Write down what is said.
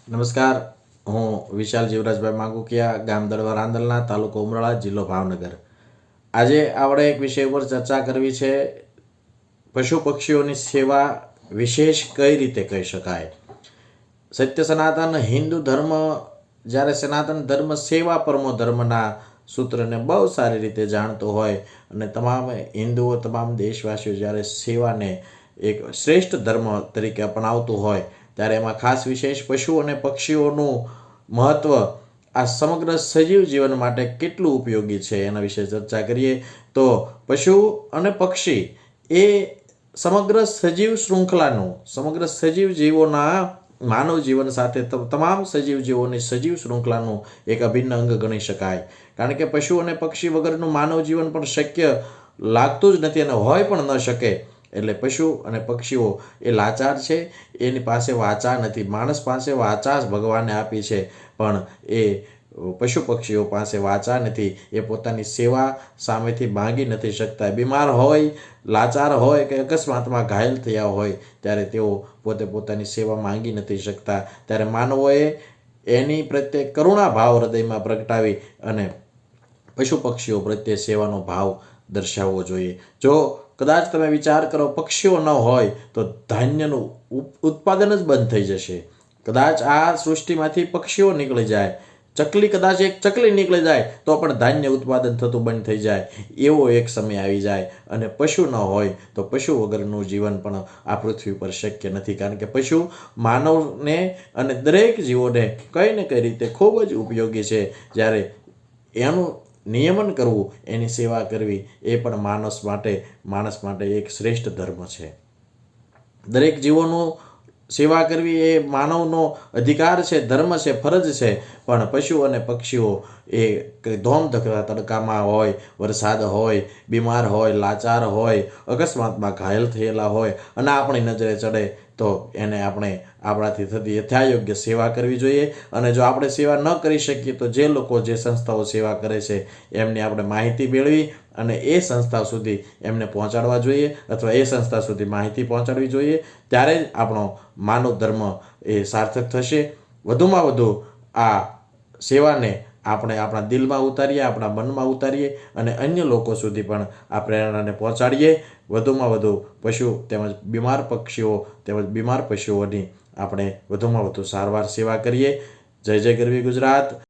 નમસ્કાર, હું વિશાલ જીવરાજભાઈ માગુકિયા, ગામ દળવા રાંદલના, તાલુકો ઉમરાળા, જિલ્લો ભાવનગર. આજે આપણે એક વિષય ઉપર ચર્ચા કરવી છે. પશુ પક્ષીઓની સેવા વિશેષ કઈ રીતે કહી શકાય. સત્ય સનાતન હિન્દુ ધર્મ, જ્યારે સનાતન ધર્મ સેવા પરમો ધર્મના સૂત્રને બહુ સારી રીતે જાણતો હોય અને તમામ હિન્દુઓ, તમામ દેશવાસીઓ જ્યારે સેવાને એક શ્રેષ્ઠ ધર્મ તરીકે અપનાવતું હોય ત્યારે એમાં ખાસ વિશેષ પશુ અને પક્ષીઓનું મહત્ત્વ આ સમગ્ર સજીવ જીવન માટે કેટલું ઉપયોગી છે એના વિશે ચર્ચા કરીએ. તો પશુ અને પક્ષી એ સમગ્ર સજીવ શૃંખલાનું, સમગ્ર સજીવ જીવોના માનવ જીવન સાથે તમામ સજીવ જીવોની સજીવ શૃંખલાનું એક અભિન્ન અંગ ગણી શકાય. કારણ કે પશુ અને પક્ષી વગરનું માનવ જીવન પણ શક્ય લાગતું જ નથી અને હોય પણ ન શકે. એટલે પશુ અને પક્ષીઓ એ લાચાર છે, એની પાસે વાચા નથી. માણસ પાસે વાચા જ ભગવાને આપી છે, પણ એ પશુ પક્ષીઓ પાસે વાચા નથી. એ પોતાની સેવા સામેથી માંગી નથી શકતા. બીમાર હોય, લાચાર હોય કે અકસ્માતમાં ઘાયલ થયા હોય ત્યારે તેઓ પોતે પોતાની સેવા માંગી નથી શકતા. ત્યારે માનવોએ એની પ્રત્યે કરુણા ભાવ હૃદયમાં પ્રગટાવી અને પશુ પક્ષીઓ પ્રત્યે સેવાનો ભાવ દર્શાવવો જોઈએ. જો કદાચ તમે વિચાર કરો, પક્ષીઓ ન હોય તો ધાન્યનું ઉત્પાદન જ બંધ થઈ જશે. કદાચ આ સૃષ્ટિમાંથી પક્ષીઓ નીકળી જાય, કદાચ એક ચકલી નીકળી જાય તો પણ ધાન્ય ઉત્પાદન થતું બંધ થઈ જાય, એવો એક સમય આવી જાય. અને પશુ ન હોય તો પશુ વગરનું જીવન પણ આ પૃથ્વી પર શક્ય નથી. કારણ કે પશુ માનવને અને દરેક જીવોને કઈ ને કઈ રીતે ખૂબ જ ઉપયોગી છે. જ્યારે એનું નિયમન કરવું, એની સેવા કરવી એ પણ માણસ માટે એક શ્રેષ્ઠ ધર્મ છે. દરેક જીવોનું સેવા કરવી એ માનવનો અધિકાર છે, ધર્મ છે, ફરજ છે. પણ પશુ અને પક્ષીઓ એ ધોમધખતા તડકામાં હોય, વરસાદ હોય, બીમાર હોય, લાચાર હોય, અકસ્માતમાં ઘાયલ થયેલા હોય અને આપણી નજરે ચડે તો એને આપણે આપણાથી થતી યથાયોગ્ય સેવા કરવી જોઈએ. અને જો આપણે સેવા ન કરી શકીએ તો જે લોકો, જે સંસ્થાઓ સેવા કરે છે એમની આપણે માહિતી મેળવી અને એ સંસ્થા સુધી એમને પહોંચાડવા જોઈએ અથવા એ સંસ્થા સુધી માહિતી પહોંચાડવી જોઈએ. ત્યારે જ આપણો માનવ ધર્મ એ સાર્થક થશે. વધુમાં વધુ આ સેવાને આપણે આપણા દિલમાં ઉતારીએ, આપણા મનમાં ઉતારીએ અને અન્ય લોકો સુધી પણ આ પ્રેરણાને પહોંચાડીએ. વધુમાં વધુ પશુ તેમજ બીમાર પક્ષીઓ તેમજ બીમાર પશુઓની આપણે વધુમાં વધુ સારવાર સેવા કરીએ. જય જય ગરવી ગુજરાત.